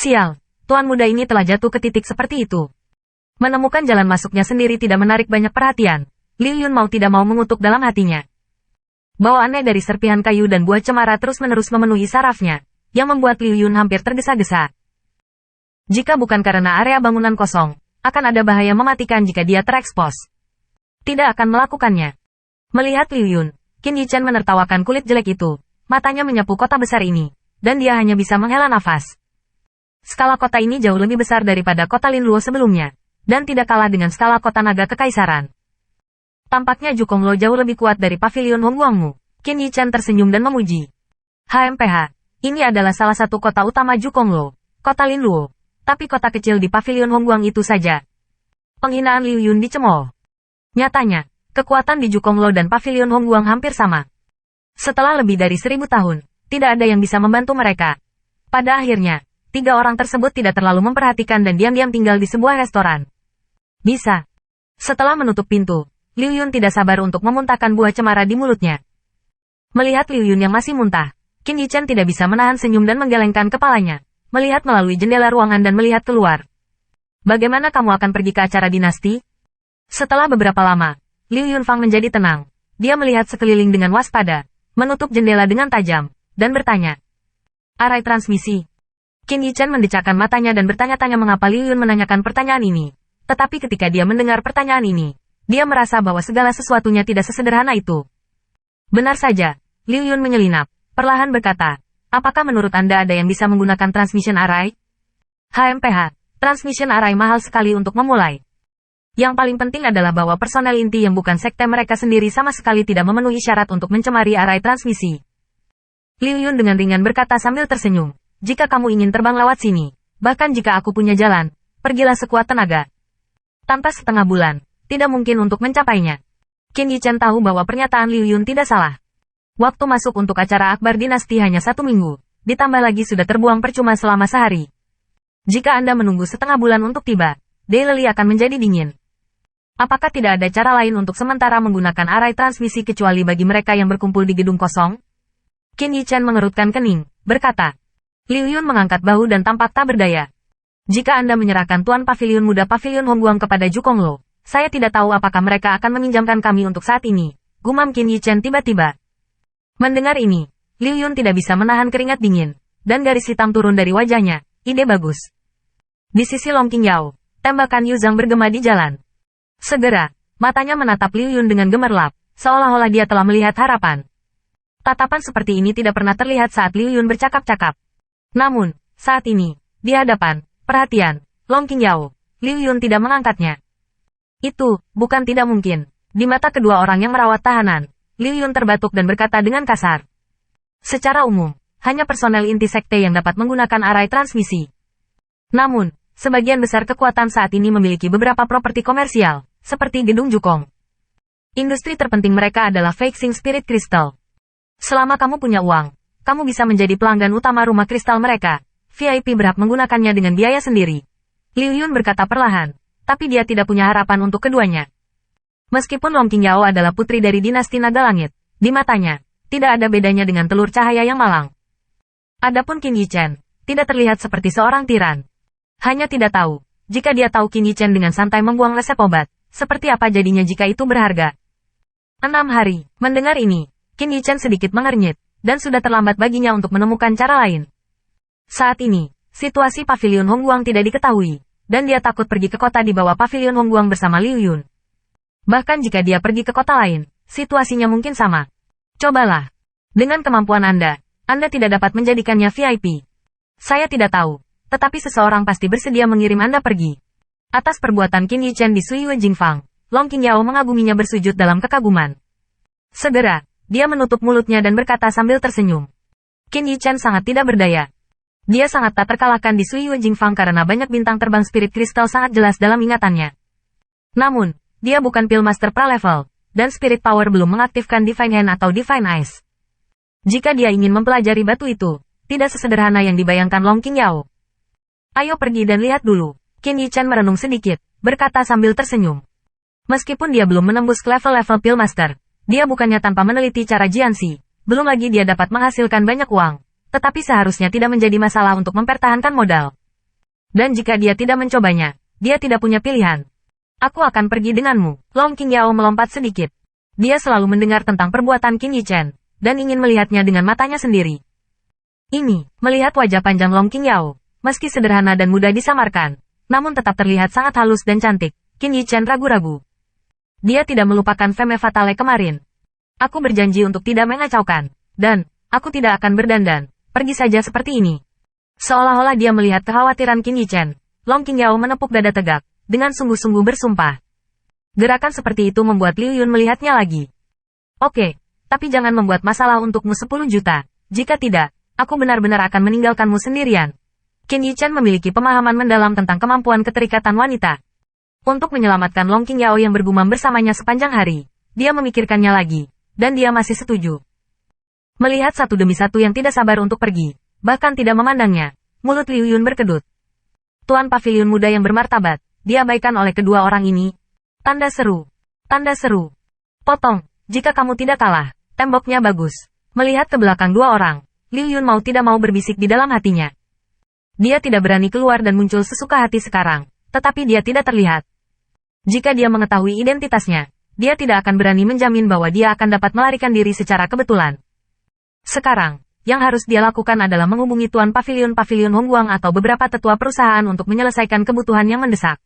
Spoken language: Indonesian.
Sial, tuan muda ini telah jatuh ke titik seperti itu. Menemukan jalan masuknya sendiri tidak menarik banyak perhatian. Liu Yun mau tidak mau mengutuk dalam hatinya. Bau aneh dari serpihan kayu dan buah cemara terus-menerus memenuhi sarafnya, yang membuat Liu Yun hampir tergesa-gesa. Jika bukan karena area bangunan kosong, akan ada bahaya mematikan jika dia terekspos. Tidak akan melakukannya. Melihat Liu Yun, Qin Yichen menertawakan kulit jelek itu, matanya menyapu kota besar ini, dan dia hanya bisa menghela nafas. Skala kota ini jauh lebih besar daripada kota Linluo sebelumnya, dan tidak kalah dengan skala kota naga kekaisaran. Tampaknya Jukonglo jauh lebih kuat dari pavilion Hongguangmu. Qin Yichen tersenyum dan memuji. HMPH, ini adalah salah satu kota utama Jukonglo, kota Linluo, tapi kota kecil di pavilion Hongguang itu saja. Penghinaan Liu Yun dicemooh. Nyatanya, kekuatan di Jukonglo dan pavilion Hongguang hampir sama. Setelah lebih dari 1000 tahun, tidak ada yang bisa membantu mereka. Pada akhirnya, 3 orang tersebut tidak terlalu memperhatikan dan diam-diam tinggal di sebuah restoran. Bisa. Setelah menutup pintu, Liu Yun tidak sabar untuk memuntahkan buah cemara di mulutnya. Melihat Liu Yun yang masih muntah, Qin Yichen tidak bisa menahan senyum dan menggelengkan kepalanya, melihat melalui jendela ruangan dan melihat keluar. Bagaimana kamu akan pergi ke acara dinasti? Setelah beberapa lama, Liu Yunfang menjadi tenang. Dia melihat sekeliling dengan waspada, menutup jendela dengan tajam, dan bertanya. Arai transmisi. Qin Yichen mendecakkan matanya dan bertanya-tanya mengapa Liu Yun menanyakan pertanyaan ini. Tetapi ketika dia mendengar pertanyaan ini, dia merasa bahwa segala sesuatunya tidak sesederhana itu. Benar saja, Liu Yun menyelinap, perlahan berkata, apakah menurut Anda ada yang bisa menggunakan transmission array? HMPH, transmission array mahal sekali untuk memulai. Yang paling penting adalah bahwa personel inti yang bukan sekte mereka sendiri sama sekali tidak memenuhi syarat untuk mencemari array transmisi. Liu Yun dengan ringan berkata sambil tersenyum, jika kamu ingin terbang lewat sini, bahkan jika aku punya jalan, pergilah sekuat tenaga. Tanpa setengah bulan, tidak mungkin untuk mencapainya. Qin Yichen tahu bahwa pernyataan Liu Yun tidak salah. Waktu masuk untuk acara akbar dinasti hanya 1 minggu, ditambah lagi sudah terbuang percuma selama sehari. Jika Anda menunggu setengah bulan untuk tiba, Daily akan menjadi dingin. Apakah tidak ada cara lain untuk sementara menggunakan array transmisi kecuali bagi mereka yang berkumpul di gedung kosong? Qin Yichen mengerutkan kening, berkata. Liu Yun mengangkat bahu dan tampak tak berdaya. Jika Anda menyerahkan Tuan Pavilion Muda Pavilion Hongguang kepada Jukonglo, saya tidak tahu apakah mereka akan meminjamkan kami untuk saat ini, gumam Qin Yichen tiba-tiba. Mendengar ini, Liu Yun tidak bisa menahan keringat dingin, dan garis hitam turun dari wajahnya, ide bagus. Di sisi Long Qingyao, tembakan Yu Zhang bergema di jalan. Segera, matanya menatap Liu Yun dengan gemerlap, seolah-olah dia telah melihat harapan. Tatapan seperti ini tidak pernah terlihat saat Liu Yun bercakap-cakap. Namun, saat ini, di hadapan, perhatian, Long Qingyao, Liu Yun tidak mengangkatnya. Itu, bukan tidak mungkin. Di mata kedua orang yang merawat tahanan, Liu Yun terbatuk dan berkata dengan kasar. Secara umum, hanya personel inti sekte yang dapat menggunakan array transmisi. Namun, sebagian besar kekuatan saat ini memiliki beberapa properti komersial, seperti gedung Jukong. Industri terpenting mereka adalah Fixing Spirit Crystal. Selama kamu punya uang, kamu bisa menjadi pelanggan utama rumah kristal mereka. VIP berhak menggunakannya dengan biaya sendiri. Liu Yun berkata perlahan. Tapi dia tidak punya harapan untuk keduanya. Meskipun Long Qingyao adalah putri dari dinasti Naga Langit, di matanya, tidak ada bedanya dengan telur cahaya yang malang. Adapun Qin Yichen, tidak terlihat seperti seorang tiran. Hanya tidak tahu, jika dia tahu Qin Yichen dengan santai membuang resep obat, seperti apa jadinya jika itu berharga. 6 hari, mendengar ini, Qin Yichen sedikit mengernyit, dan sudah terlambat baginya untuk menemukan cara lain. Saat ini, situasi pavilion Hongguang tidak diketahui. Dan dia takut pergi ke kota di bawah pavilion Hongguang bersama Liu Yun. Bahkan jika dia pergi ke kota lain, situasinya mungkin sama. Cobalah. Dengan kemampuan Anda tidak dapat menjadikannya VIP. Saya tidak tahu, tetapi seseorang pasti bersedia mengirim Anda pergi. Atas perbuatan Qin Yichen di Suiyue Jingfang, Long Qingyao mengaguminya bersujud dalam kekaguman. Segera, dia menutup mulutnya dan berkata sambil tersenyum. Qin Yichen sangat tidak berdaya. Dia sangat tak terkalahkan di Suiyue Jingfang karena banyak bintang terbang spirit kristal sangat jelas dalam ingatannya. Namun, dia bukan Pillmaster pra-level, dan spirit power belum mengaktifkan Divine Hand atau Divine Eyes. Jika dia ingin mempelajari batu itu, tidak sesederhana yang dibayangkan Long Qingyao. Ayo pergi dan lihat dulu. Qin Yichen merenung sedikit, berkata sambil tersenyum. Meskipun dia belum menembus level-level Pillmaster, dia bukannya tanpa meneliti cara Jianxi, belum lagi dia dapat menghasilkan banyak uang. Tetapi seharusnya tidak menjadi masalah untuk mempertahankan modal. Dan jika dia tidak mencobanya, dia tidak punya pilihan. Aku akan pergi denganmu. Long Qingyao melompat sedikit. Dia selalu mendengar tentang perbuatan Qin Yichen, dan ingin melihatnya dengan matanya sendiri. Ini, melihat wajah panjang Long Qingyao, meski sederhana dan mudah disamarkan, namun tetap terlihat sangat halus dan cantik, Qin Yichen ragu-ragu. Dia tidak melupakan Femme Fatale kemarin. Aku berjanji untuk tidak mengacaukan, dan aku tidak akan berdandan, pergi saja seperti ini. Seolah-olah dia melihat kekhawatiran Qin Yichen, Long Qingyao menepuk dada tegak, dengan sungguh-sungguh bersumpah. Gerakan seperti itu membuat Liu Yun melihatnya lagi. Oke, tapi jangan membuat masalah untukmu 10 juta. Jika tidak, aku benar-benar akan meninggalkanmu sendirian. Qin Yichen memiliki pemahaman mendalam tentang kemampuan keterikatan wanita. Untuk menyelamatkan Long Qingyao yang bergumam bersamanya sepanjang hari, dia memikirkannya lagi, dan dia masih setuju. Melihat satu demi satu yang tidak sabar untuk pergi, bahkan tidak memandangnya, mulut Liu Yun berkedut. Tuan pavilion muda yang bermartabat, diabaikan oleh kedua orang ini. Tanda seru. Tanda seru. Potong, jika kamu tidak kalah, temboknya bagus. Melihat ke belakang dua orang, Liu Yun mau tidak mau berbisik di dalam hatinya. Dia tidak berani keluar dan muncul sesuka hati sekarang, tetapi dia tidak terlihat. Jika dia mengetahui identitasnya, dia tidak akan berani menjamin bahwa dia akan dapat melarikan diri secara kebetulan. Sekarang, yang harus dia lakukan adalah menghubungi Tuan Pavilion Hongguang atau beberapa tetua perusahaan untuk menyelesaikan kebutuhan yang mendesak.